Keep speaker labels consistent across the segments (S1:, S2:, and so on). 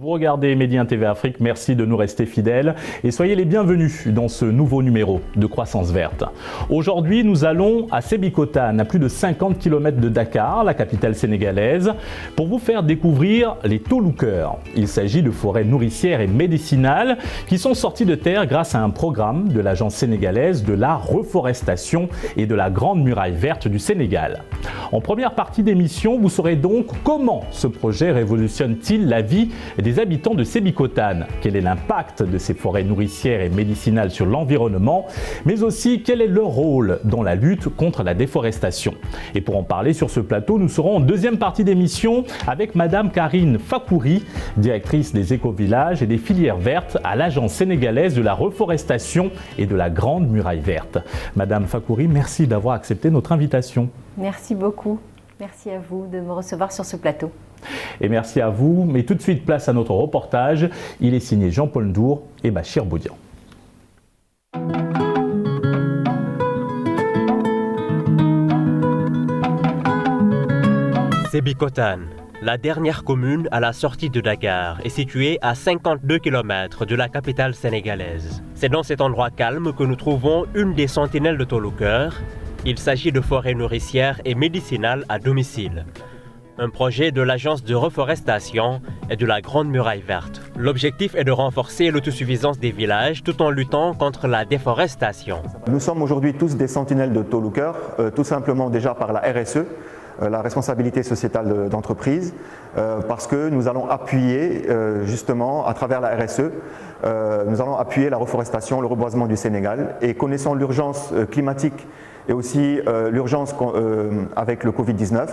S1: Vous regardez Medi 1 TV Afrique, merci de nous rester fidèles et soyez les bienvenus dans ce nouveau numéro de Croissance Verte. Aujourd'hui, nous allons à Sébikotane, à plus de 50 km de Dakar, la capitale sénégalaise, pour vous faire découvrir les taux-lookers. Il s'agit de forêts nourricières et médicinales qui sont sorties de terre grâce à un programme de l'Agence sénégalaise de la reforestation et de la Grande Muraille Verte du Sénégal. En première partie d'émission, vous saurez donc comment ce projet révolutionne-t-il la vie des habitants de Sébikotane, quel est l'impact de ces forêts nourricières et médicinales sur l'environnement, mais aussi quel est leur rôle dans la lutte contre la déforestation. Et pour en parler sur ce plateau, nous serons en deuxième partie d'émission avec Madame Karine Fakouri, directrice des écovillages et des filières vertes à l'Agence sénégalaise de la reforestation et de la Grande Muraille Verte. Madame Fakouri, merci d'avoir accepté notre invitation.
S2: Merci beaucoup. Merci à vous de me recevoir sur ce plateau.
S1: Et merci à vous. Mais tout de suite, place à notre reportage. Il est signé Jean-Paul Ndour et Bachir Boudian.
S3: Sébikotane, la dernière commune à la sortie de Dakar, est située à 52 km de la capitale sénégalaise. C'est dans cet endroit calme que nous trouvons une des sentinelles de taux-lookers. Il s'agit de forêts nourricières et médicinales à domicile. Un projet de l'Agence de reforestation et de la Grande Muraille Verte. L'objectif est de renforcer l'autosuffisance des villages tout en luttant contre la déforestation.
S4: Nous sommes aujourd'hui tous des sentinelles de taux-lookers, tout simplement déjà par la RSE, la responsabilité sociétale d'entreprise, parce que nous allons appuyer justement à travers la RSE, nous allons appuyer la reforestation, le reboisement du Sénégal, et connaissant l'urgence climatique et aussi l'urgence avec le Covid-19,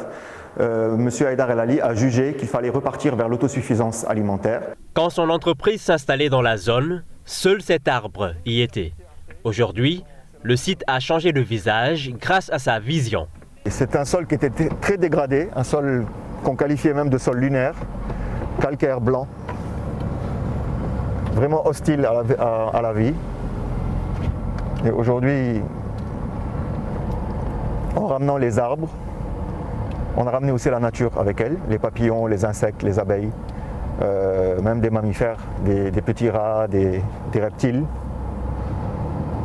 S4: M. Haïdar El Ali a jugé qu'il fallait repartir vers l'autosuffisance alimentaire.
S3: Quand son entreprise s'installait dans la zone, seul cet arbre y était. Aujourd'hui, le site a changé de visage grâce à sa vision.
S4: C'est un sol qui était très dégradé, un sol qu'on qualifiait même de sol lunaire, calcaire blanc, vraiment hostile à la vie. Et aujourd'hui, en ramenant les arbres, on a ramené aussi la nature avec elle, les papillons, les insectes, les abeilles, même des mammifères, des petits rats, des reptiles,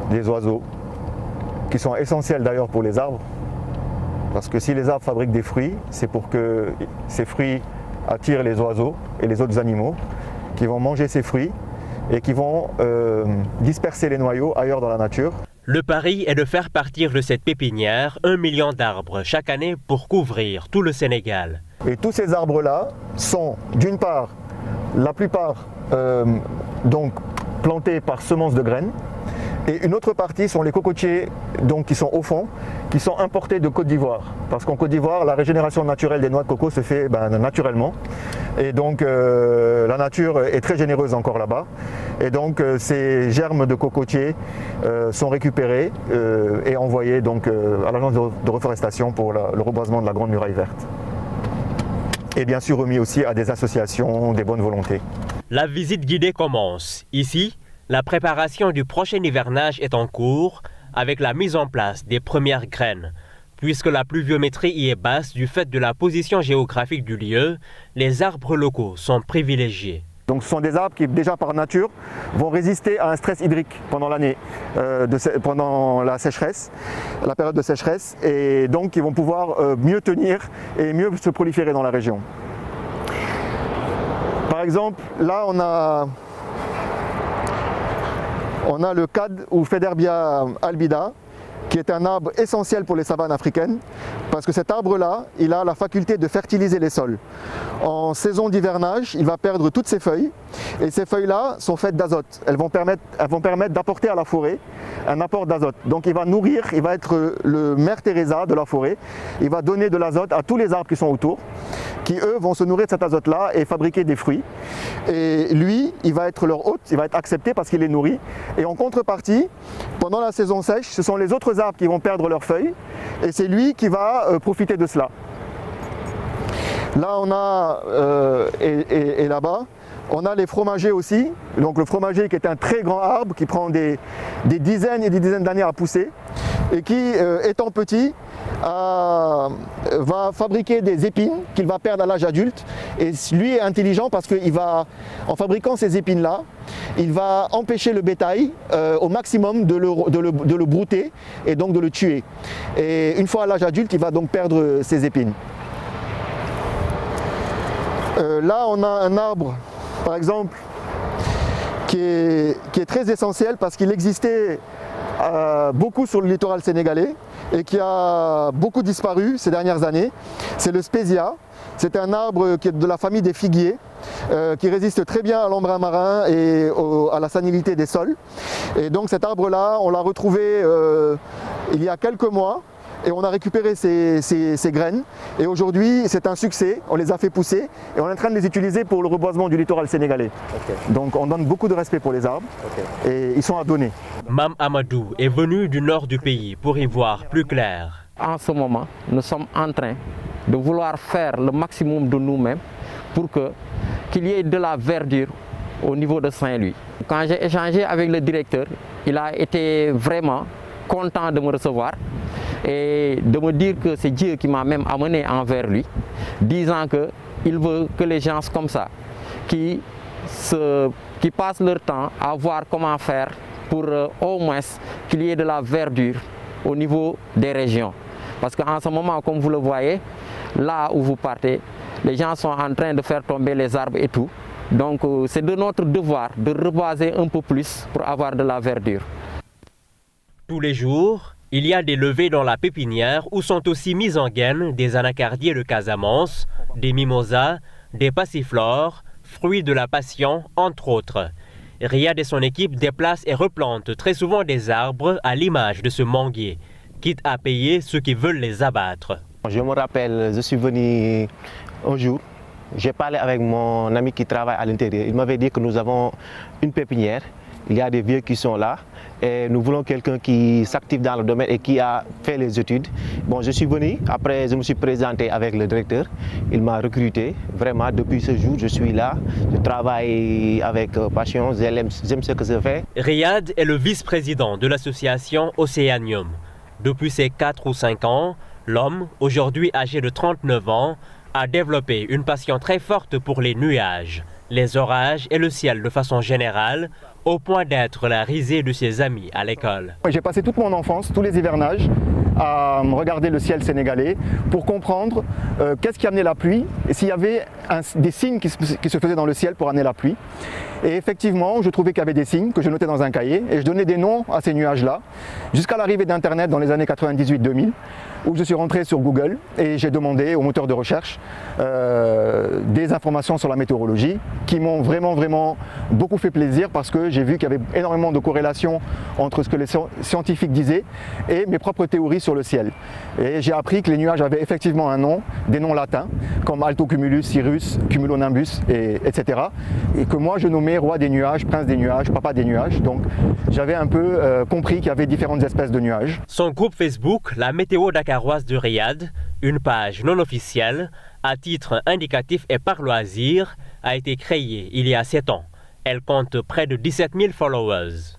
S4: des oiseaux, qui sont essentiels d'ailleurs pour les arbres. Parce que si les arbres fabriquent des fruits, c'est pour que ces fruits attirent les oiseaux et les autres animaux qui vont manger ces fruits et qui vont disperser les noyaux ailleurs dans la nature.
S3: Le pari est de faire partir de cette pépinière 1 million d'arbres chaque année pour couvrir tout le Sénégal.
S4: Et tous ces arbres-là sont, d'une part, la plupart donc plantés par semences de graines, et une autre partie sont les cocotiers donc, qui sont au fond, qui sont importés de Côte d'Ivoire. Parce qu'en Côte d'Ivoire, la régénération naturelle des noix de coco se fait naturellement. Et donc la nature est très généreuse encore là-bas. Et donc ces germes de cocotiers sont récupérés et envoyés donc, à l'agence de reforestation pour le reboisement de la Grande Muraille Verte. Et bien sûr remis aussi à des associations, des bonnes volontés.
S3: La visite guidée commence. Ici, la préparation du prochain hivernage est en cours avec la mise en place des premières graines. Puisque la pluviométrie y est basse du fait de la position géographique du lieu, les arbres locaux sont privilégiés.
S4: Donc ce sont des arbres qui déjà par nature vont résister à un stress hydrique pendant l'année, pendant la sécheresse, la période de sécheresse, et donc ils vont pouvoir mieux tenir et mieux se proliférer dans la région. Par exemple, là on a le cad ou Federbia albida, qui est un arbre essentiel pour les savanes africaines, parce que cet arbre-là, il a la faculté de fertiliser les sols. En saison d'hivernage, il va perdre toutes ses feuilles, et ces feuilles-là sont faites d'azote. Elles vont permettre d'apporter à la forêt un apport d'azote. Donc il va nourrir, il va être le Mère Teresa de la forêt, il va donner de l'azote à tous les arbres qui sont autour, qui eux vont se nourrir de cet azote-là et fabriquer des fruits. Et lui, il va être leur hôte, il va être accepté parce qu'il les nourrit. Et en contrepartie, pendant la saison sèche, ce sont les autres arbres qui vont perdre leurs feuilles, et c'est lui qui va profiter de cela. Là on a, et là-bas, on a les fromagers aussi. Donc le fromager qui est un très grand arbre qui prend des dizaines et des dizaines d'années à pousser, et qui, étant petit, va fabriquer des épines qu'il va perdre à l'âge adulte. Et lui est intelligent parce qu'en fabriquant ces épines-là, il va empêcher le bétail au maximum de le brouter et donc de le tuer. Et une fois à l'âge adulte, il va donc perdre ses épines. Là, on a un arbre, par exemple, qui est très essentiel parce qu'il existait beaucoup sur le littoral sénégalais et qui a beaucoup disparu ces dernières années. C'est le spésia. C'est un arbre qui est de la famille des figuiers, qui résiste très bien à l'embrun marin et à la salinité des sols. Et donc cet arbre-là, on l'a retrouvé il y a quelques mois. Et on a récupéré ces graines et aujourd'hui c'est un succès, on les a fait pousser et on est en train de les utiliser pour le reboisement du littoral sénégalais. Okay. Donc on donne beaucoup de respect pour les arbres et ils sont à donner.
S3: Mam Amadou est venu du nord du pays pour y voir plus clair.
S5: En ce moment, nous sommes en train de vouloir faire le maximum de nous-mêmes pour qu'il y ait de la verdure au niveau de Saint-Louis. Quand j'ai échangé avec le directeur, il a été vraiment content de me recevoir et de me dire que c'est Dieu qui m'a même amené envers lui, disant qu'il veut que les gens comme ça, qui passent leur temps à voir comment faire pour au moins qu'il y ait de la verdure au niveau des régions. Parce qu'en ce moment, comme vous le voyez, là où vous partez, les gens sont en train de faire tomber les arbres et tout. Donc c'est de notre devoir de reboiser un peu plus pour avoir de la verdure.
S3: Tous les jours, il y a des levées dans la pépinière où sont aussi mis en gaine des anacardiers de Casamance, des mimosas, des passiflores, fruits de la passion, entre autres. Riyad et son équipe déplacent et replantent très souvent des arbres à l'image de ce manguier, quitte à payer ceux qui veulent les abattre.
S6: Je me rappelle, je suis venu un jour, j'ai parlé avec mon ami qui travaille à l'intérieur. Il m'avait dit que nous avons une pépinière, il y a des vieux qui sont là et nous voulons quelqu'un qui s'active dans le domaine et qui a fait les études. Bon, je suis venu, après je me suis présenté avec le directeur, il m'a recruté. Vraiment, depuis ce jour, je suis là, je travaille avec passion, j'aime ce que je fais.
S3: Riyad est le vice-président de l'association Océanium. Depuis ses 4 ou 5 ans, l'homme, aujourd'hui âgé de 39 ans, a développé une passion très forte pour les nuages, les orages et le ciel de façon générale, au point d'être la risée de ses amis à l'école.
S4: J'ai passé toute mon enfance, tous les hivernages, à regarder le ciel sénégalais pour comprendre qu'est-ce qui amenait la pluie et s'il y avait des signes qui se faisaient dans le ciel pour amener la pluie. Et effectivement, je trouvais qu'il y avait des signes que je notais dans un cahier et je donnais des noms à ces nuages-là jusqu'à l'arrivée d'Internet dans les années 98-2000 où je suis rentré sur Google et j'ai demandé au moteur de recherche des informations sur la météorologie qui m'ont vraiment beaucoup fait plaisir parce que j'ai vu qu'il y avait énormément de corrélations entre ce que les scientifiques disaient et mes propres théories sur le ciel. Et j'ai appris que les nuages avaient effectivement un nom, des noms latins comme Altocumulus, Cirrus, Cumulonimbus, etc. Et que moi je nommais roi des nuages, prince des nuages, papa des nuages. Donc j'avais un peu compris qu'il y avait différentes espèces de nuages.
S3: Son groupe Facebook, la météo dakaroise de Riyad, une page non officielle, à titre indicatif et par loisir, a été créée il y a 7 ans. Elle compte près de 17 000 followers.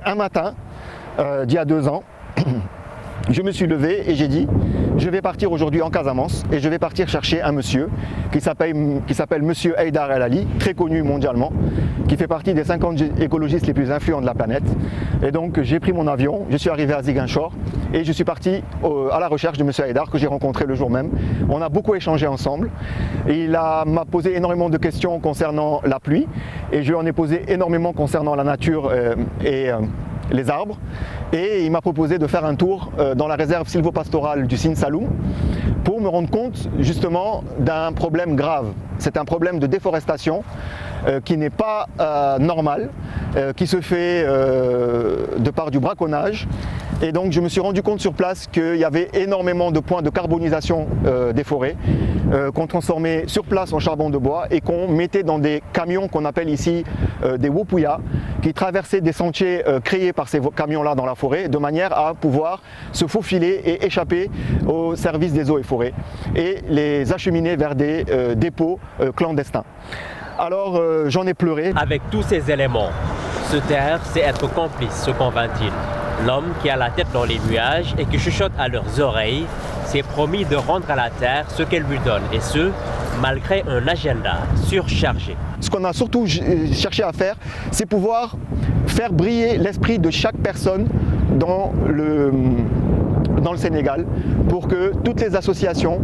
S4: Un matin, d'il y a 2 ans, je me suis levé et j'ai dit je vais partir aujourd'hui en Casamance et je vais partir chercher un monsieur qui s'appelle Monsieur Haïdar El Ali, très connu mondialement, qui fait partie des 50 écologistes les plus influents de la planète. Et donc j'ai pris mon avion, je suis arrivé à Ziguinchor et je suis parti à la recherche de Monsieur Haïdar que j'ai rencontré le jour même. On a beaucoup échangé ensemble et m'a posé énormément de questions concernant la pluie et je lui en ai posé énormément concernant la nature et les arbres, et il m'a proposé de faire un tour dans la réserve sylvopastorale du Sine Saloum pour me rendre compte justement d'un problème grave. C'est un problème de déforestation qui n'est pas normal, qui se fait de par du braconnage. Et donc je me suis rendu compte sur place qu'il y avait énormément de points de carbonisation des forêts qu'on transformait sur place en charbon de bois et qu'on mettait dans des camions qu'on appelle ici des wopuya, qui traversaient des sentiers créés par ces camions-là dans la forêt de manière à pouvoir se faufiler et échapper au service des eaux et forêts et les acheminer vers des dépôts clandestins. Alors j'en ai pleuré.
S3: Avec tous ces éléments, se taire, c'est être complice, se convainc-il. L'homme qui a la tête dans les nuages et qui chuchote à leurs oreilles, s'est promis de rendre à la terre ce qu'elle lui donne, et ce, malgré un agenda surchargé.
S4: Ce qu'on a surtout cherché à faire, c'est pouvoir faire briller l'esprit de chaque personne dans le Sénégal, pour que toutes les associations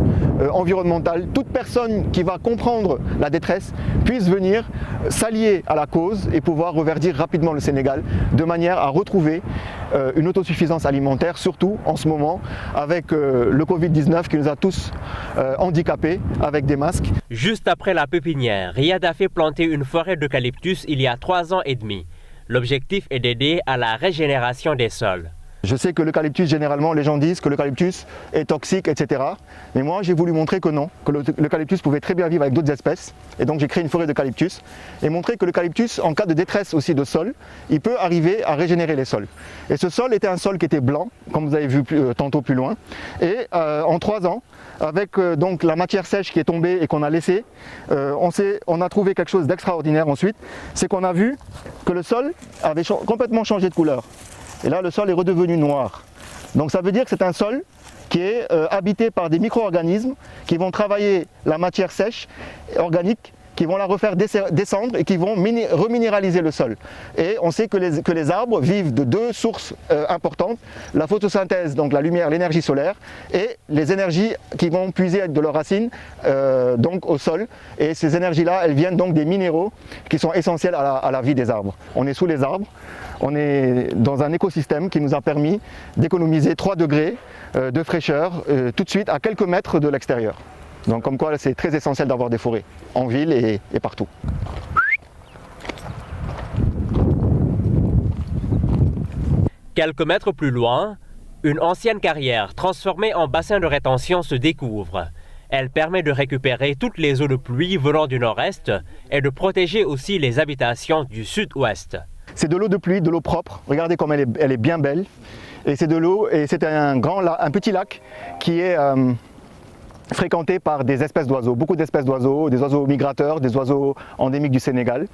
S4: environnementales, toute personne qui va comprendre la détresse puisse venir s'allier à la cause et pouvoir reverdir rapidement le Sénégal de manière à retrouver une autosuffisance alimentaire, surtout en ce moment avec le Covid-19 qui nous a tous handicapés avec des masques.
S3: Juste après la pépinière, Riyad a fait planter une forêt d'eucalyptus il y a 3 ans et demi. L'objectif est d'aider à la régénération des sols.
S4: Je sais que l'eucalyptus, généralement, les gens disent que l'eucalyptus est toxique, etc. Mais moi, j'ai voulu montrer que non, que l'eucalyptus pouvait très bien vivre avec d'autres espèces. Et donc, j'ai créé une forêt d'eucalyptus et montrer que l'eucalyptus, en cas de détresse aussi de sol, il peut arriver à régénérer les sols. Et ce sol était un sol qui était blanc, comme vous avez vu tantôt plus loin. Et en 3 ans, avec donc la matière sèche qui est tombée et qu'on a laissée, on a trouvé quelque chose d'extraordinaire ensuite. C'est qu'on a vu que le sol avait complètement changé de couleur. Et là, le sol est redevenu noir. Donc ça veut dire que c'est un sol qui est habité par des micro-organismes qui vont travailler la matière sèche, organique, qui vont la refaire descendre et qui vont reminéraliser le sol. Et on sait que les arbres vivent de 2 sources importantes, la photosynthèse, donc la lumière, l'énergie solaire, et les énergies qui vont puiser de leurs racines donc au sol. Et ces énergies-là, elles viennent donc des minéraux qui sont essentiels à la vie des arbres. On est sous les arbres, on est dans un écosystème qui nous a permis d'économiser 3 degrés de fraîcheur tout de suite à quelques mètres de l'extérieur. Donc comme quoi c'est très essentiel d'avoir des forêts, en ville et partout.
S3: Quelques mètres plus loin, une ancienne carrière transformée en bassin de rétention se découvre. Elle permet de récupérer toutes les eaux de pluie venant du nord-est et de protéger aussi les habitations du sud-ouest.
S4: C'est de l'eau de pluie, de l'eau propre. Regardez comme elle est bien belle. Et c'est de l'eau, et c'est un petit lac qui est fréquenté par des espèces d'oiseaux, beaucoup d'espèces d'oiseaux, des oiseaux migrateurs, des oiseaux endémiques du Sénégal,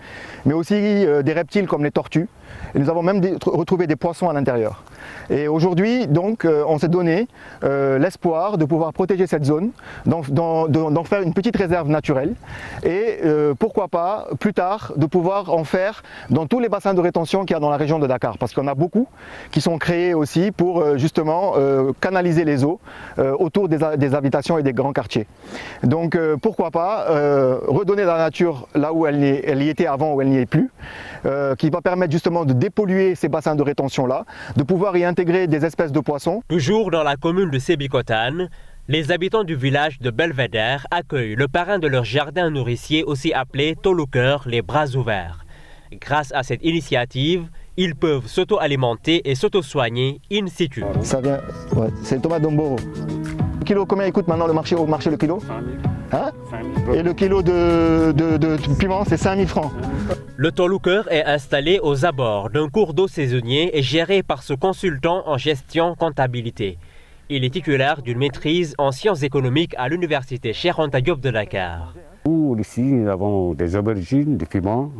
S4: mais aussi des reptiles comme les tortues. Et nous avons même retrouvé des poissons à l'intérieur. Et aujourd'hui, donc, on s'est donné l'espoir de pouvoir protéger cette zone, d'en faire une petite réserve naturelle et pourquoi pas, plus tard, de pouvoir en faire dans tous les bassins de rétention qu'il y a dans la région de Dakar. Parce qu'il y en a beaucoup qui sont créés aussi pour justement canaliser les eaux autour des habitations et des grands quartiers. Donc pourquoi pas redonner la nature là où elle y était avant, où elle n'y est plus, qui va permettre justement de dépolluer ces bassins de rétention-là, de pouvoir y intégrer des espèces de poissons.
S3: Toujours dans la commune de Sébikotane, les habitants du village de Belvédère accueillent le parrain de leur jardin nourricier, aussi appelé Tolucœur, les bras ouverts. Grâce à cette initiative, ils peuvent s'auto-alimenter et s'auto-soigner in situ.
S4: Ça vient, ouais, c'est le tomate d'Omboro. Le kilo, combien coûte maintenant au marché le kilo?
S7: 5 000.
S4: Hein? 5 000. Et le kilo de piment, c'est 5 000 francs.
S3: Le Tolucœur est installé aux abords d'un cours d'eau saisonnier et géré par ce consultant en gestion comptabilité. Il est titulaire d'une maîtrise en sciences économiques à l'université Cheikh Anta Diop de Dakar.
S7: Ici, nous avons des aubergines, des piments,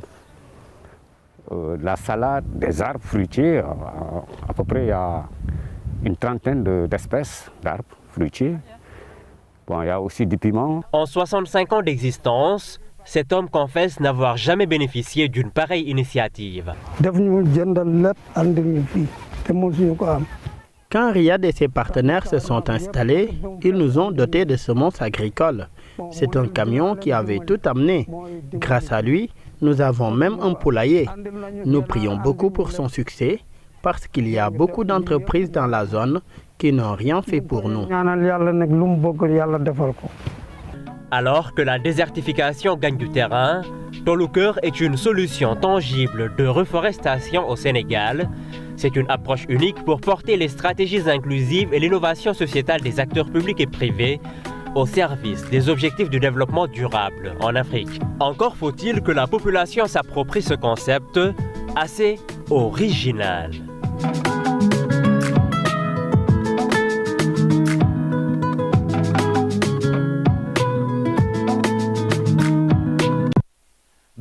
S7: de la salade, des arbres fruitiers. À peu près, il y a une trentaine d'espèces d'arbres fruitiers. Bon, il y a aussi du piment.
S3: En 65 ans d'existence, cet homme confesse n'avoir jamais bénéficié d'une pareille initiative.
S8: Quand Riyad et ses partenaires se sont installés, ils nous ont dotés de semences agricoles. C'est un camion qui avait tout amené. Grâce à lui, nous avons même un poulailler. Nous prions beaucoup pour son succès parce qu'il y a beaucoup d'entreprises dans la zone qui n'ont rien fait pour nous.
S3: Alors que la désertification gagne du terrain, Tolucœur est une solution tangible de reforestation au Sénégal. C'est une approche unique pour porter les stratégies inclusives et l'innovation sociétale des acteurs publics et privés au service des objectifs du développement durable en Afrique. Encore faut-il que la population s'approprie ce concept assez original.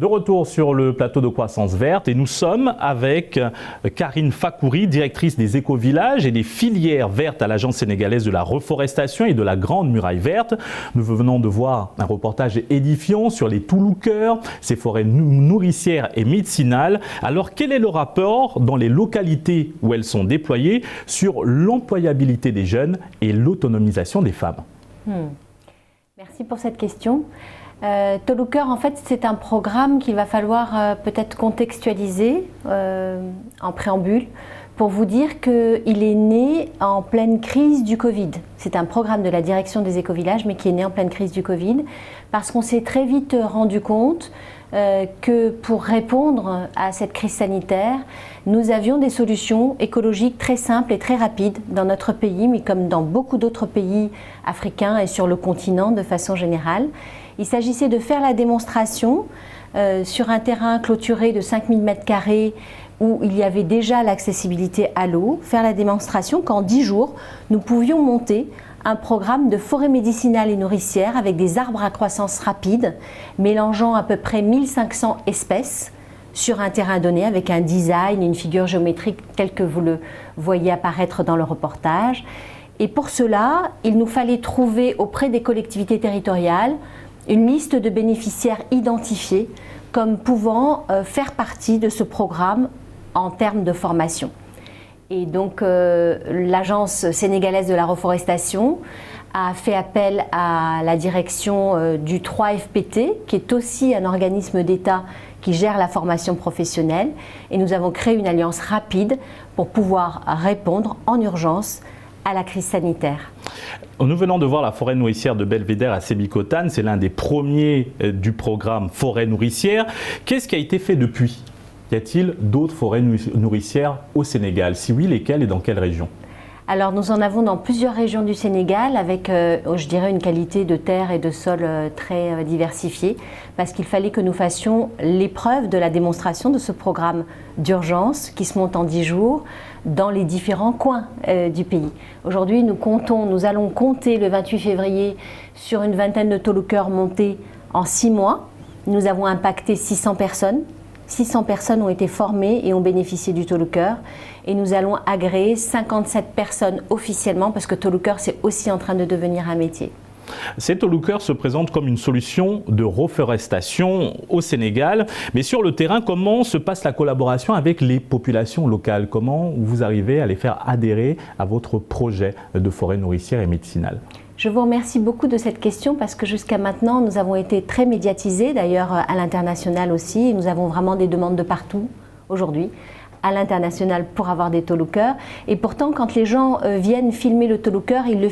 S1: De retour sur le plateau de Croissance Verte et nous sommes avec Karine Fakouri, directrice des écovillages et des filières vertes à l'Agence sénégalaise de la reforestation et de la Grande Muraille Verte. Nous venons de voir un reportage édifiant sur les touloukeurs, ces forêts nourricières et médicinales. Alors quel est le rapport dans les localités où elles sont déployées sur l'employabilité des jeunes et l'autonomisation des femmes?
S2: Merci pour cette question. Toulouker, en fait, c'est un programme qu'il va falloir peut-être contextualiser en préambule pour vous dire qu'il est né en pleine crise du Covid. C'est un programme de la direction des écovillages, mais qui est né en pleine crise du Covid, parce qu'on s'est très vite rendu compte que pour répondre à cette crise sanitaire, nous avions des solutions écologiques très simples et très rapides dans notre pays, mais comme dans beaucoup d'autres pays africains et sur le continent de façon générale. Il s'agissait de faire la démonstration sur un terrain clôturé de 5000 m² où il y avait déjà l'accessibilité à l'eau, faire la démonstration qu'en 10 jours, nous pouvions monter un programme de forêt médicinale et nourricière avec des arbres à croissance rapide, mélangeant à peu près 1500 espèces sur un terrain donné avec un design, une figure géométrique telle que vous le voyez apparaître dans le reportage. Et pour cela, il nous fallait trouver auprès des collectivités territoriales une liste de bénéficiaires identifiés comme pouvant faire partie de ce programme en termes de formation. Et donc l'Agence sénégalaise de la reforestation a fait appel à la direction du 3FPT, qui est aussi un organisme d'État qui gère la formation professionnelle. Et nous avons créé une alliance rapide pour pouvoir répondre en urgence à la crise sanitaire.
S1: Nous venons de voir la forêt nourricière de Belvédère à Sébikotane. C'est l'un des premiers du programme forêt nourricière. Qu'est-ce qui a été fait depuis ? Y a-t-il d'autres forêts nourricières au Sénégal? Si oui, lesquelles et dans quelles régions?
S2: Alors nous en avons dans plusieurs régions du Sénégal avec, je dirais, une qualité de terre et de sol très diversifiée, parce qu'il fallait que nous fassions l'épreuve de la démonstration de ce programme d'urgence qui se monte en 10 jours dans les différents coins du pays. Aujourd'hui, nous allons compter le 28 février sur une vingtaine de touloukeurs montés en 6 mois. Nous avons impacté 600 personnes. 600 personnes ont été formées et ont bénéficié du toulouker. Et nous allons agréer 57 personnes officiellement, parce que toulouker, c'est aussi en train de devenir un métier.
S1: Ces touloukers se présentent comme une solution de reforestation au Sénégal. Mais sur le terrain, comment se passe la collaboration avec les populations locales? Comment vous arrivez à les faire adhérer à votre projet de forêt nourricière et médicinale?
S2: Je vous remercie beaucoup de cette question parce que jusqu'à maintenant, nous avons été très médiatisés, d'ailleurs à l'international aussi, et nous avons vraiment des demandes de partout aujourd'hui, à l'international pour avoir des touloukers. Et pourtant, quand les gens viennent filmer le toulouker, ils le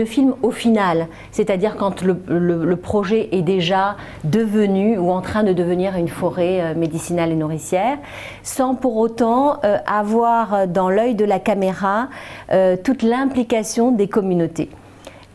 S2: filment au final, c'est-à-dire quand le projet est déjà devenu ou en train de devenir une forêt médicinale et nourricière, sans pour autant avoir dans l'œil de la caméra toute l'implication des communautés.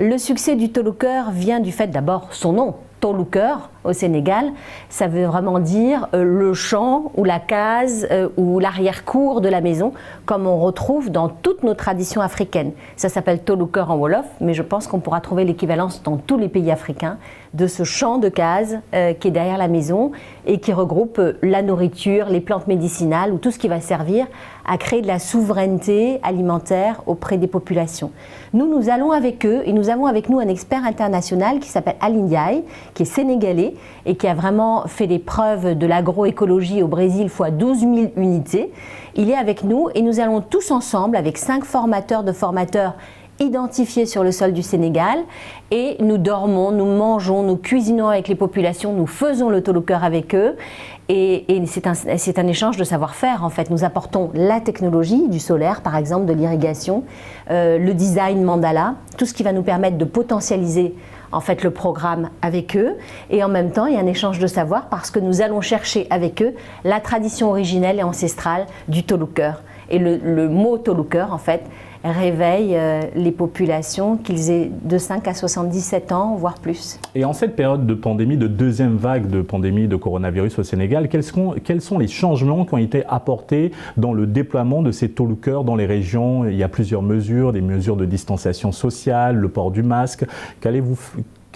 S2: Le succès du toulouker vient du fait d'abord son nom, toulouker au Sénégal, ça veut vraiment dire le champ ou la case ou l'arrière-cour de la maison, comme on retrouve dans toutes nos traditions africaines. Ça s'appelle toulouker en Wolof, mais je pense qu'on pourra trouver l'équivalence dans tous les pays africains de ce champ de case qui est derrière la maison et qui regroupe la nourriture, les plantes médicinales ou tout ce qui va servir à créer de la souveraineté alimentaire auprès des populations. Nous allons avec eux et nous avons avec nous un expert international qui s'appelle Aline Ndiaye, qui est sénégalais et qui a vraiment fait des preuves de l'agroécologie au Brésil fois 12 000 unités. Il est avec nous et nous allons tous ensemble, avec 5 formateurs identifiés sur le sol du Sénégal, et nous dormons, nous mangeons, nous cuisinons avec les populations, nous faisons le toulouker avec eux, et c'est un échange de savoir-faire en fait. Nous apportons la technologie du solaire par exemple, de l'irrigation, le design mandala, tout ce qui va nous permettre de potentialiser en fait le programme avec eux, et en même temps il y a un échange de savoir parce que nous allons chercher avec eux la tradition originelle et ancestrale du toulouker. Et le mot toulouker en fait réveille les populations, qu'ils aient de 5 à 77 ans, voire plus. Et
S1: en cette période de pandémie, de deuxième vague de pandémie de coronavirus au Sénégal, quels sont les changements qui ont été apportés dans le déploiement de ces touloukers dans les régions? Il y a plusieurs mesures, des mesures de distanciation sociale, le port du masque.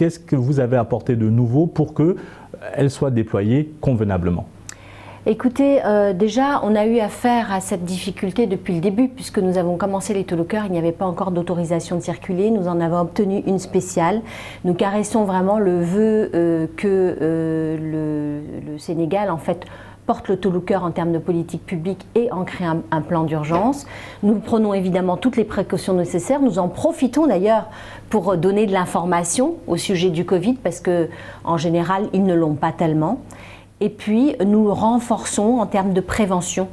S1: qu'est-ce que vous avez apporté de nouveau pour qu'elle soit déployée convenablement?
S2: Écoutez, déjà, on a eu affaire à cette difficulté depuis le début, puisque nous avons commencé les Tolucœurs, il n'y avait pas encore d'autorisation de circuler, nous en avons obtenu une spéciale. Nous caressons vraiment le vœu que le Sénégal, en fait, porte le Tolucœur en termes de politique publique et en crée un plan d'urgence. Nous prenons évidemment toutes les précautions nécessaires. Nous en profitons d'ailleurs pour donner de l'information au sujet du Covid, parce qu'en général, ils ne l'ont pas tellement. Et puis, nous renforçons en termes de prévention,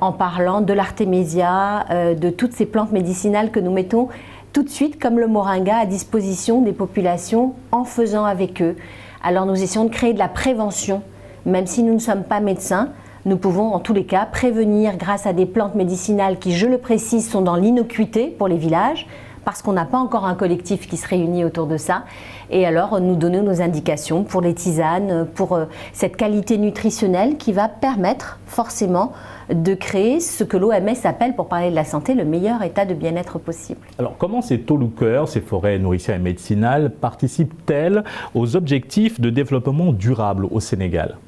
S2: en parlant de l'artémisia, de toutes ces plantes médicinales que nous mettons tout de suite, comme le moringa, à disposition des populations en faisant avec eux. Alors, nous essayons de créer de la prévention. Même si nous ne sommes pas médecins, nous pouvons en tous les cas prévenir grâce à des plantes médicinales qui, je le précise, sont dans l'innocuité pour les villages, parce qu'on n'a pas encore un collectif qui se réunit autour de ça. Et alors, nous donnons nos indications pour les tisanes, pour cette qualité nutritionnelle qui va permettre forcément de créer ce que l'OMS appelle, pour parler de la santé, le meilleur état de bien-être possible.
S1: Alors, comment ces Tolucœurs, ces forêts nourricières et médicinales, participent-elles aux objectifs de développement durable au Sénégal?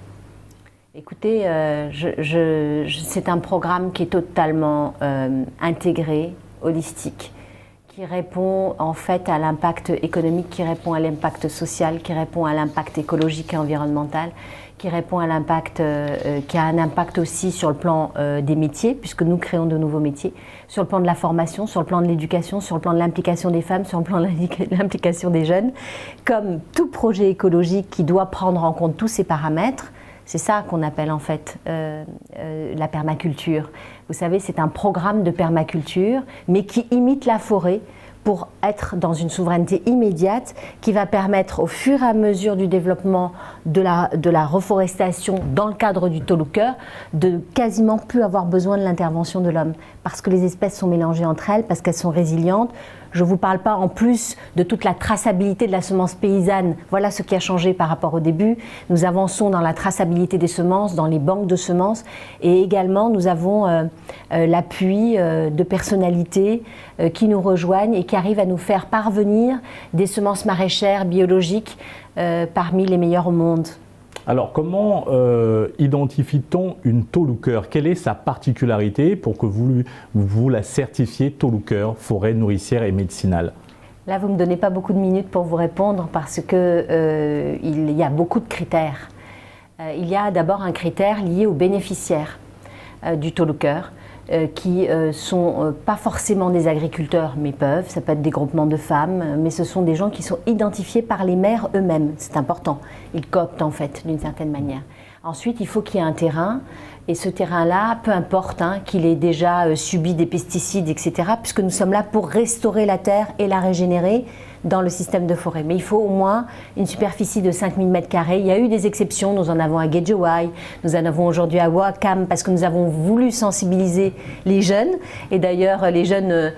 S2: Écoutez, c'est un programme qui est totalement intégré, holistique, qui répond en fait à l'impact économique, qui répond à l'impact social, qui répond à l'impact écologique et environnemental, qui répond à l'impact, qui a un impact aussi sur le plan des métiers, puisque nous créons de nouveaux métiers, sur le plan de la formation, sur le plan de l'éducation, sur le plan de l'implication des femmes, sur le plan de l'implication des jeunes. Comme tout projet écologique qui doit prendre en compte tous ces paramètres, c'est ça qu'on appelle en fait la permaculture. Vous savez, c'est un programme de permaculture, mais qui imite la forêt pour être dans une souveraineté immédiate qui va permettre au fur et à mesure du développement de la reforestation dans le cadre du Tolucœur de quasiment plus avoir besoin de l'intervention de l'homme, parce que les espèces sont mélangées entre elles, parce qu'elles sont résilientes. Je ne vous parle pas en plus de toute la traçabilité de la semence paysanne. Voilà ce qui a changé par rapport au début. Nous avançons dans la traçabilité des semences, dans les banques de semences, et également nous avons l'appui de personnalités qui nous rejoignent et qui arrivent à nous faire parvenir des semences maraîchères biologiques parmi les meilleures au monde.
S1: Alors, comment identifie-t-on une Tolucœur? Quelle est sa particularité pour que vous la certifiez Tolucœur, forêt nourricière et médicinale?
S2: Là, vous ne me donnez pas beaucoup de minutes pour vous répondre parce qu'il y a beaucoup de critères. Il y a d'abord un critère lié aux bénéficiaires du Tolucœur, qui sont pas forcément des agriculteurs, mais peuvent, ça peut être des groupements de femmes, mais ce sont des gens qui sont identifiés par les maires eux-mêmes, c'est important, ils cooptent en fait d'une certaine manière. Ensuite, il faut qu'il y ait un terrain, et ce terrain-là, peu importe qu'il ait déjà subi des pesticides, etc., puisque nous sommes là pour restaurer la terre et la régénérer dans le système de forêt. Mais il faut au moins une superficie de 5000 m². Il y a eu des exceptions, nous en avons à Guédiawaye, nous en avons aujourd'hui à Ouakam, parce que nous avons voulu sensibiliser les jeunes. Et d'ailleurs, les jeunes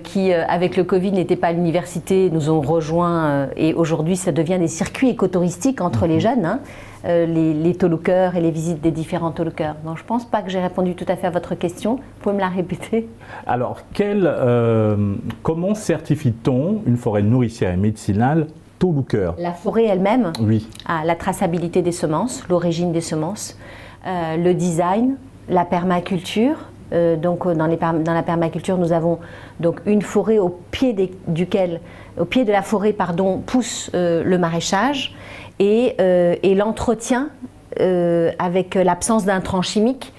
S2: qui, avec le Covid, n'étaient pas à l'université, nous ont rejoints. Et aujourd'hui, ça devient des circuits écotouristiques entre les jeunes, les Tolucœurs et les visites des différents Tolucœurs. Donc je ne pense pas que j'ai répondu tout à fait à votre question. Vous pouvez me la répéter?
S1: Alors, comment certifie-t-on une forêt nourricière et médicinale Tolucœur? La
S2: forêt elle-même?
S1: Oui.
S2: La traçabilité des semences, l'origine des semences, le design, la permaculture. Donc dans la permaculture, nous avons donc une forêt au pied de la forêt, pousse le maraîchage et l'entretien avec l'absence d'intrants chimiques.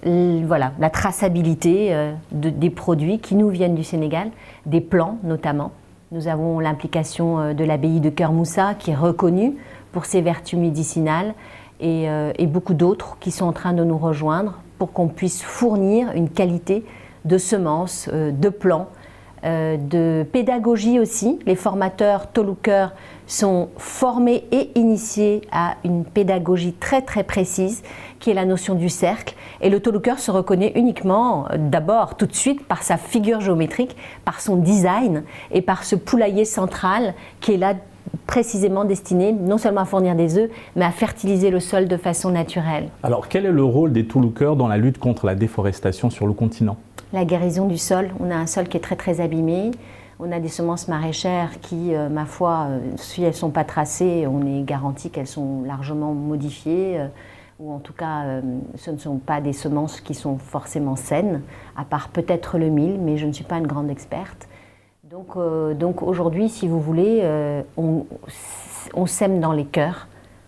S2: Voilà, la traçabilité des produits qui nous viennent du Sénégal, des plants notamment. Nous avons l'implication de l'abbaye de Kermoussa qui est reconnue pour ses vertus médicinales et beaucoup d'autres qui sont en train de nous rejoindre pour qu'on puisse fournir une qualité de semences, de plants, de pédagogie aussi. Les formateurs Tolucœur sont formés et initiés à une pédagogie très très précise qui est la notion du cercle. Et le Tolucœur se reconnaît uniquement, d'abord, tout de suite, par sa figure géométrique, par son design et par ce poulailler central qui est là précisément destiné non seulement à fournir des œufs, mais à fertiliser le sol de façon naturelle.
S1: Alors, quel est le rôle des Tolucœurs dans la lutte contre la déforestation sur le continent?
S2: La guérison du sol. On a un sol qui est très très abîmé. On a des semences maraîchères qui, ma foi, si elles ne sont pas tracées, on est garanti qu'elles sont largement modifiées, ou en tout cas, ce ne sont pas des semences qui sont forcément saines, à part peut-être le mil, mais je ne suis pas une grande experte. Donc aujourd'hui, si vous voulez, on sème dans les cœurs,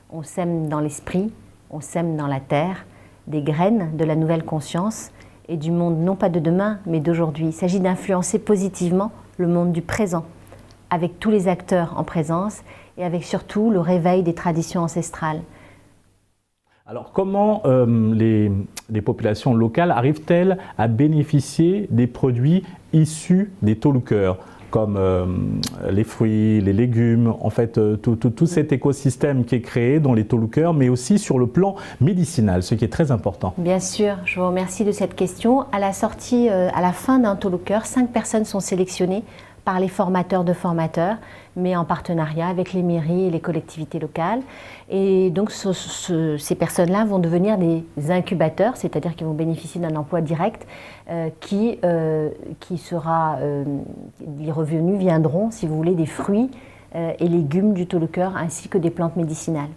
S2: on sème dans l'esprit, on sème dans la terre des graines de la nouvelle conscience et du monde, non pas de demain, mais d'aujourd'hui. Il s'agit d'influencer positivement le monde du présent, avec tous les acteurs en présence et avec surtout le réveil des traditions ancestrales.
S1: Alors comment les populations locales arrivent-elles à bénéficier des produits issus des Tolucœurs, comme les fruits, les légumes, en fait tout cet écosystème qui est créé dans les Tolucœurs, mais aussi sur le plan médicinal, ce qui est très important.
S2: Bien sûr, je vous remercie de cette question. À la sortie, à la fin d'un Tolucœur, 5 personnes sont sélectionnées par les formateurs de formateurs, mais en partenariat avec les mairies et les collectivités locales. Et donc ces personnes-là vont devenir des incubateurs, c'est-à-dire qu'ils vont bénéficier d'un emploi direct qui sera, les revenus viendront, si vous voulez, des fruits et légumes du Tolucœur ainsi que des plantes médicinales.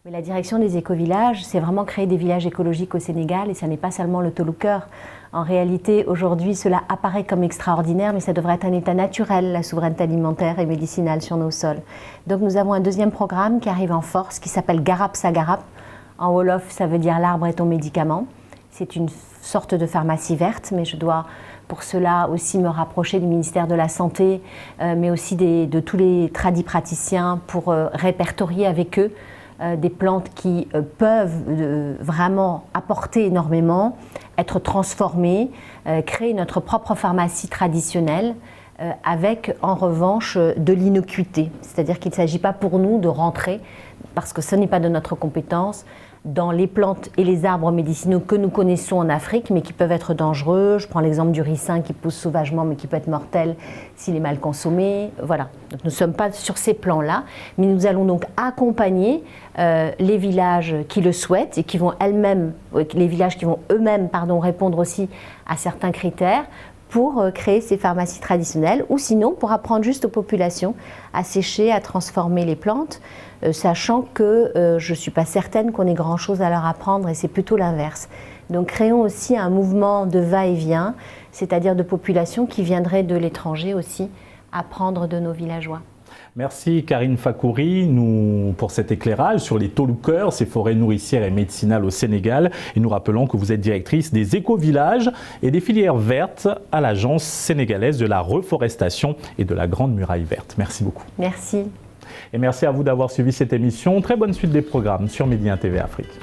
S2: Mais la direction des écovillages, c'est vraiment créer des villages écologiques au Sénégal et ça n'est pas seulement le Tolucœur. En réalité, aujourd'hui, cela apparaît comme extraordinaire, mais ça devrait être un état naturel, la souveraineté alimentaire et médicinale sur nos sols. Donc nous avons un deuxième programme qui arrive en force, qui s'appelle Garab Sa Garab. En Wolof, ça veut dire l'arbre est ton médicament. C'est une sorte de pharmacie verte, mais je dois pour cela aussi me rapprocher du ministère de la Santé, mais aussi de tous les tradipraticiens pour répertorier avec eux des plantes qui peuvent vraiment apporter énormément, être transformées, créer notre propre pharmacie traditionnelle avec en revanche de l'innocuité. C'est-à-dire qu'il ne s'agit pas pour nous de rentrer, parce que ce n'est pas de notre compétence, dans les plantes et les arbres médicinaux que nous connaissons en Afrique, mais qui peuvent être dangereux. Je prends l'exemple du ricin qui pousse sauvagement, mais qui peut être mortel s'il est mal consommé. Voilà. Donc, nous ne sommes pas sur ces plans-là, mais nous allons donc accompagner les villages qui le souhaitent et qui vont les villages qui vont eux-mêmes, répondre aussi à certains critères pour créer ces pharmacies traditionnelles, ou sinon pour apprendre juste aux populations à sécher, à transformer les plantes, sachant que je ne suis pas certaine qu'on ait grand-chose à leur apprendre et c'est plutôt l'inverse. Donc créons aussi un mouvement de va-et-vient, c'est-à-dire de populations qui viendraient de l'étranger aussi apprendre de nos villageois.
S1: Merci Karine Fakouri pour cet éclairage sur les Tolucœurs, ces forêts nourricières et médicinales au Sénégal. Et nous rappelons que vous êtes directrice des éco-villages et des filières vertes à l'Agence sénégalaise de la reforestation et de la Grande Muraille Verte. Merci beaucoup.
S2: Merci.
S1: Et merci à vous d'avoir suivi cette émission. Très bonne suite des programmes sur Média TV Afrique.